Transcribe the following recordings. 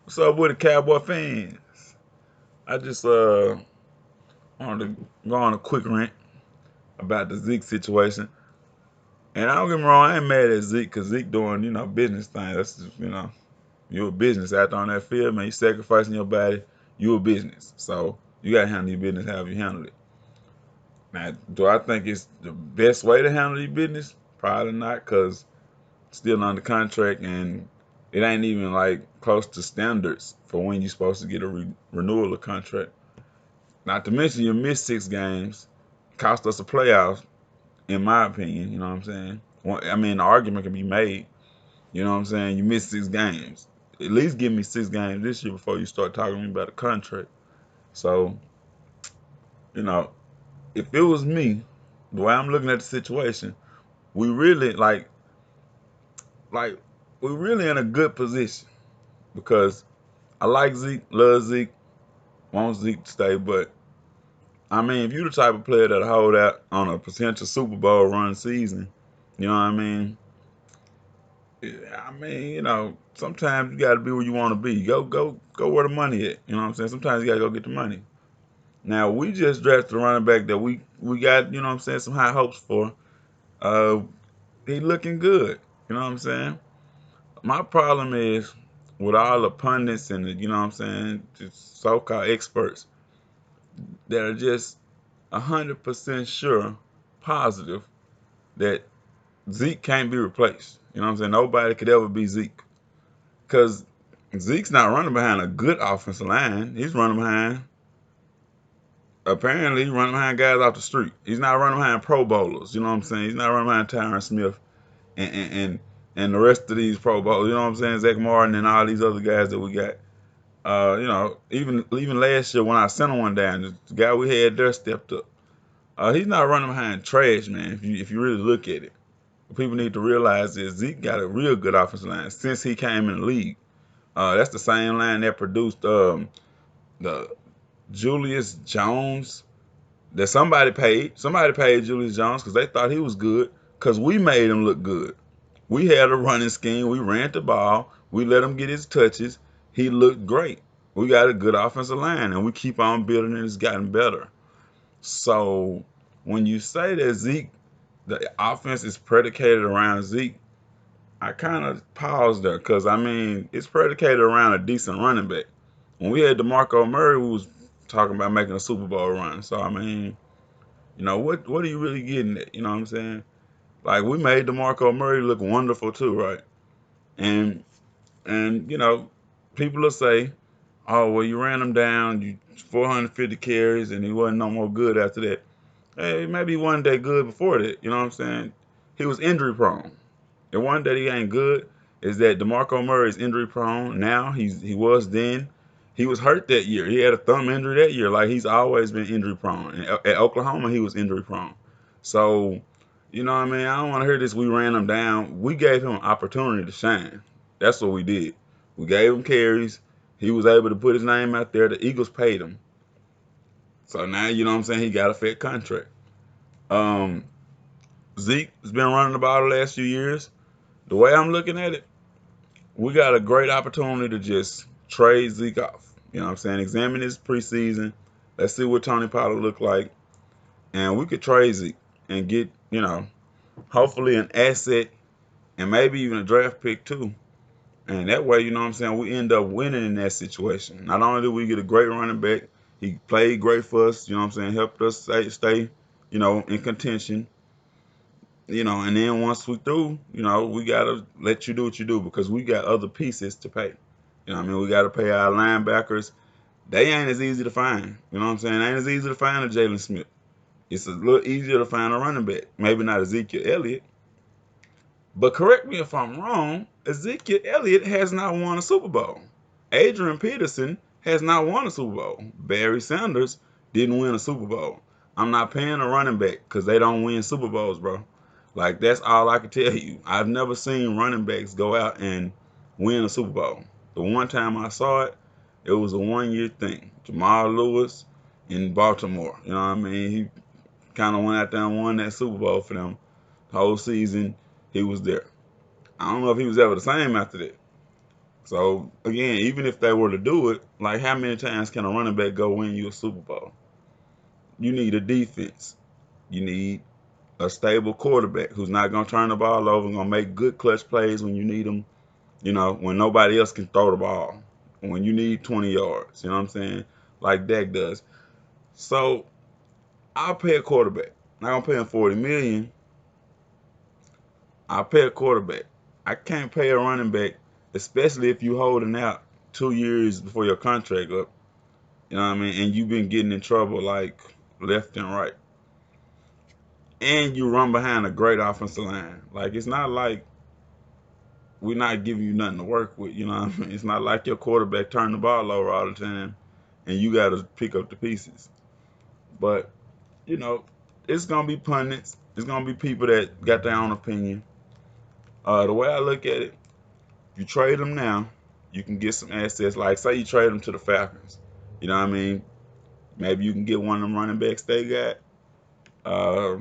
What's up with the Cowboy fans? I just wanted to go on a quick rant about the Zeke situation. And I don't get me wrong, I ain't mad at Zeke because Zeke doing, business things. That's just, you a business out there on that field, man. You sacrificing your body, you a business. So you gotta handle your business however you handle it. Now, do I think it's the best way to handle your business? Probably not, because still under contract and it ain't even like close to standards for when you're supposed to get a renewal of contract. Not to mention you missed 6 games, cost us a playoff, in my opinion. You know what I'm saying? I mean, the argument can be made. You know what I'm saying? You missed 6 games. At least give me 6 games this year before you start talking to me about a contract. So, you know, if it was me, the way I'm looking at the situation, we really like we're really in a good position because I like Zeke, love Zeke, want Zeke to stay, but I mean, if you're the type of player that hold out on a potential Super Bowl run season, you know what I mean? I mean, sometimes you got to be where you want to be. Go where the money at. You know what I'm saying? Sometimes you got to go get the money. Now we just drafted a running back that we got, you know what I'm saying, some high hopes for. Uh, he looking good. You know what I'm saying? My problem is with all the pundits and the, you know what I'm saying, just so-called experts that are just 100% sure, positive that Zeke can't be replaced. You know what I'm saying? Nobody could ever be Zeke. Because Zeke's not running behind a good offensive line. He's running behind, apparently, he's running behind guys off the street. He's not running behind Pro Bowlers. You know what I'm saying? He's not running behind Tyron Smith and, and, and, and the rest of these Pro Bowlers. You know what I'm saying? Zach Martin and all these other guys that we got. Even last year when I sent him one down, the guy we had there stepped up. He's not running behind trash, man. If you really look at it, what people need to realize is Zeke got a real good offensive line since he came in the league. That's the same line that produced the Julius Jones that somebody paid. Somebody paid Julius Jones because they thought he was good because we made him look good. We had a running scheme. We ran the ball. We let him get his touches. He looked great. We got a good offensive line, and we keep on building it. It's gotten better. So when you say that Zeke, the offense is predicated around Zeke, I kind of paused there because I mean it's predicated around a decent running back. When we had DeMarco Murray, we was talking about making a Super Bowl run. So I mean, what are you really getting at? You know what I'm saying? Like we made DeMarco Murray look wonderful too, right? And people will say, "Oh, well, you ran him down, you 450 carries, and he wasn't no more good after that." Hey, maybe he wasn't that good before that. You know what I'm saying? He was injury prone. The one that he ain't good is that DeMarco Murray is injury prone. Now he was then. He was hurt that year. He had a thumb injury that year. Like he's always been injury prone. And at Oklahoma, he was injury prone. So, you know what I mean? I don't want to hear this. We ran him down. We gave him an opportunity to shine. That's what we did. We gave him carries. He was able to put his name out there. The Eagles paid him. So now, you know what I'm saying? He got a fat contract. Um, Zeke has been running the ball the last few years. The way I'm looking at it, we got a great opportunity to just trade Zeke off. You know what I'm saying? Examine his preseason. Let's see what Tony Pollard look like. And we could trade Zeke and get, hopefully an asset and maybe even a draft pick too. And that way, you know what I'm saying, we end up winning in that situation. Not only do we get a great running back, he played great for us, you know what I'm saying, helped us stay in contention. And then once we through, we gotta let you do what you do because we got other pieces to pay. You know what I mean? We gotta pay our linebackers. They ain't as easy to find. You know what I'm saying? They ain't as easy to find as Jalen Smith. It's a little easier to find a running back. Maybe not Ezekiel Elliott. But correct me if I'm wrong, Ezekiel Elliott has not won a Super Bowl. Adrian Peterson has not won a Super Bowl. Barry Sanders didn't win a Super Bowl. I'm not paying a running back because they don't win Super Bowls, bro. Like, that's all I can tell you. I've never seen running backs go out and win a Super Bowl. The one time I saw it, it was a 1 year thing. Jamal Lewis in Baltimore. You know what I mean? He kind of went out there and won that Super Bowl for them. The whole season, he was there. I don't know if he was ever the same after that. So again, even if they were to do it, like how many times can a running back go win you a Super Bowl? You need a defense. You need a stable quarterback who's not gonna turn the ball over, gonna make good clutch plays when you need them. You know, when nobody else can throw the ball, when you need 20 yards. You know what I'm saying? Like Dak does. So I'll pay a quarterback. Not gonna pay him 40 million. I'll pay a quarterback. I can't pay a running back, especially if you holding out 2 years before your contract up. You know what I mean? And you've been getting in trouble like left and right. And you run behind a great offensive line. Like it's not like we're not giving you nothing to work with. You know what I mean? It's not like your quarterback turn the ball over all the time, and you got to pick up the pieces. But you know, it's gonna be pundits. It's gonna be people that got their own opinion. The way I look at it, you trade them now, you can get some assets. Like say you trade them to the Falcons. You know what I mean? Maybe you can get one of them running backs they got. Uh,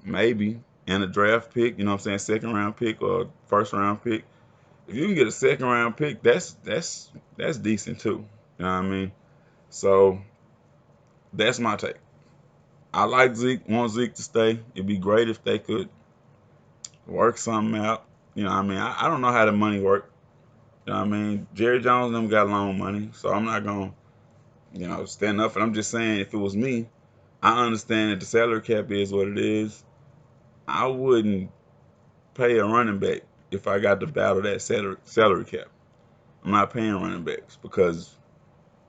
maybe and a draft pick. You know what I'm saying? Second round pick or first round pick. If you can get a second round pick, that's decent too. You know what I mean? So that's my take. I like Zeke, want Zeke to stay. It'd be great if they could work something out. You know what I mean? I don't know how the money work. You know what I mean? Jerry Jones and them got loan money, so I'm not gonna, stand up. And I'm just saying, if it was me, I understand that the salary cap is what it is. I wouldn't pay a running back if I got to battle that salary cap. I'm not paying running backs because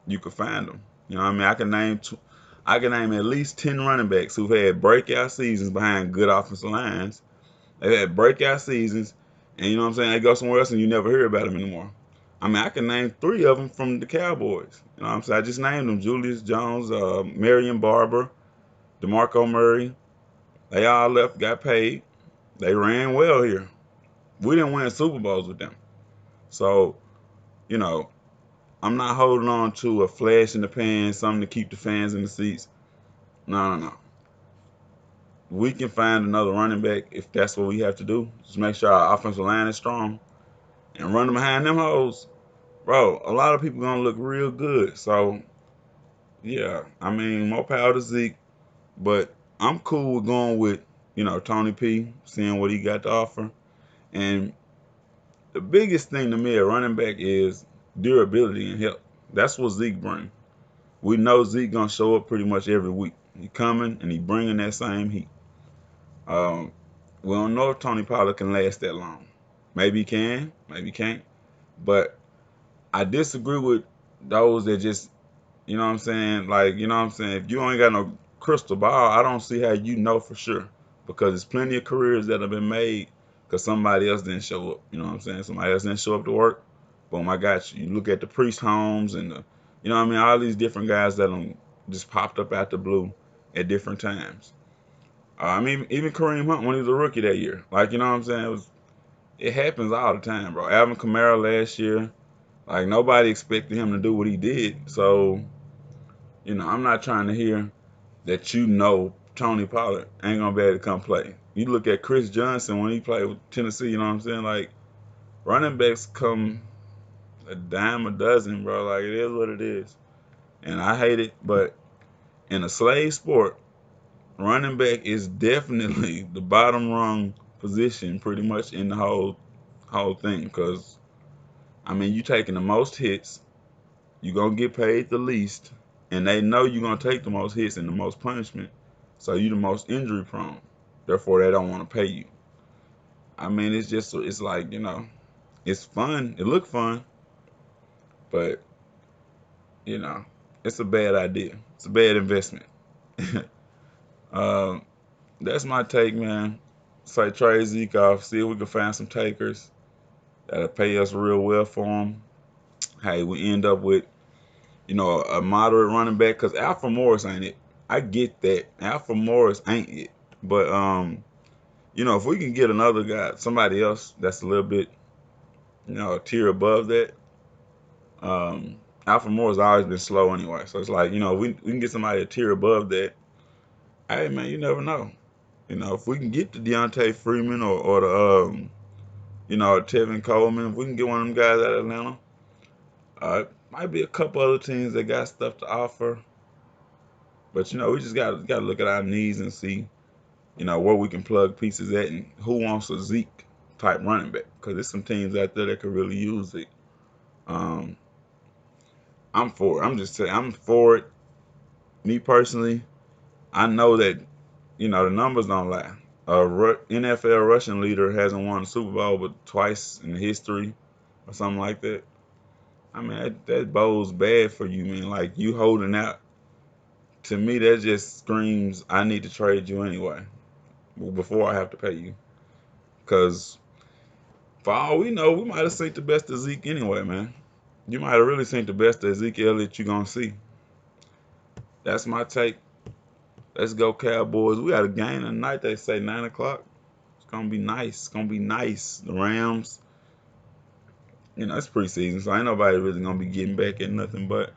you could find them. You know what I mean? I can name at least 10 running backs who've had breakout seasons behind good offensive lines. They've had breakout seasons, and you know what I'm saying? They go somewhere else and you never hear about them anymore. I mean, I can name 3 of them from the Cowboys. You know what I'm saying? I just named them: Julius Jones, Marion Barber, DeMarco Murray. They all left, got paid. They ran well here. We didn't win Super Bowls with them. So, you know, I'm not holding on to a flash in the pan, something to keep the fans in the seats. No, no, no. We can find another running back if that's what we have to do. Just make sure our offensive line is strong and run them behind them hoes. Bro, a lot of people gonna look real good. So yeah, I mean, more power to Zeke, but I'm cool with going with Tony P, seeing what he got to offer. And the biggest thing to me at running back is durability and health. That's what Zeke brings. We know Zeke gonna show up pretty much every week. He coming and he bringing that same heat. Um, we don't know if Tony Pollard can last that long. Maybe he can, maybe he can't. But I disagree with those that just, you know what I'm saying? Like, you know what I'm saying? If you ain't got no crystal ball, I don't see how you know for sure. Because there's plenty of careers that have been made because somebody else didn't show up. You know what I'm saying? Somebody else didn't show up to work. Boom, I got you. You look at the Priest Holmes and you know what I mean? All these different guys that just popped up out the blue at different times. I mean, even Kareem Hunt when he was a rookie that year. Like, you know what I'm saying? It happens all the time, bro. Alvin Kamara last year, like nobody expected him to do what he did. So, I'm not trying to hear that Tony Pollard ain't gonna be able to come play. You look at Chris Johnson when he played with Tennessee, you know what I'm saying? Like running backs come a dime a dozen, bro. Like it is what it is. And I hate it, but in a slave sport, running back is definitely the bottom rung position pretty much in the whole thing. Cause I mean you taking the most hits, you gonna get paid the least, and they know you're gonna take the most hits and the most punishment. So you the most injury prone. Therefore they don't want to pay you. I mean it's like, it's fun. It look fun, but you know, it's a bad idea. It's a bad investment. um, that's my take, man. Say trade Zeke off, see if we can find some takers that'll pay us real well for him. Hey, we end up with, a moderate running back because Alfred Morris ain't it. I get that. Alfred Morris ain't it. But if we can get another guy, somebody else that's a little bit, a tier above that, Alfred Morris always been slow anyway. So it's like, we can get somebody a tier above that. Hey man, you never know. If we can get the Deontay Freeman or the Tevin Coleman, if we can get one of them guys out of Atlanta, Might be a couple other teams that got stuff to offer, but we just got to look at our needs and see where we can plug pieces at and who wants a Zeke type running back, because there's some teams out there that could really use it. Um, I'm for it. I'm just saying I'm for it. Me personally, I know that the numbers don't lie. NFL rushing leader hasn't won the Super Bowl but twice in history or something like that. I mean, that bodes bad for you, man. Like, you holding out. To me, that just screams, I need to trade you anyway before I have to pay you. Because for all we know, we might have seen the best of Zeke anyway, man. You might have really seen the best of Zeke Elliott you're going to see. That's my take. Let's go, Cowboys. We got a game tonight. They say 9 o'clock. It's going to be nice. It's going to be nice. The Rams, it's preseason, so ain't nobody really going to be getting back at nothing. But,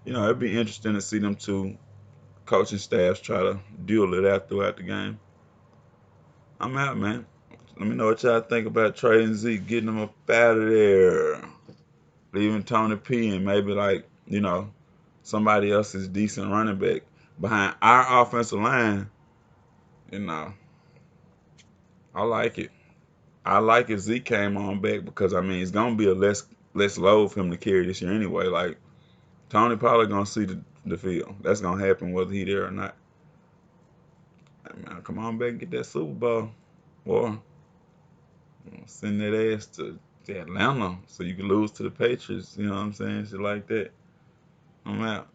it'd be interesting to see them two coaching staffs try to duel it out throughout the game. I'm out, man. Let me know what y'all think about trading Zeke, getting him up out of there, leaving Tony P and maybe somebody else's decent running back behind our offensive line. You know, I like it. I like if Zeke came on back because it's gonna be a less load for him to carry this year anyway. Like, Tony probably gonna see the field. That's gonna happen whether he there or not. Hey, man, come on back and get that Super Bowl, or send that ass to Atlanta so you can lose to the Patriots. You know what I'm saying? Shit like that. I'm out.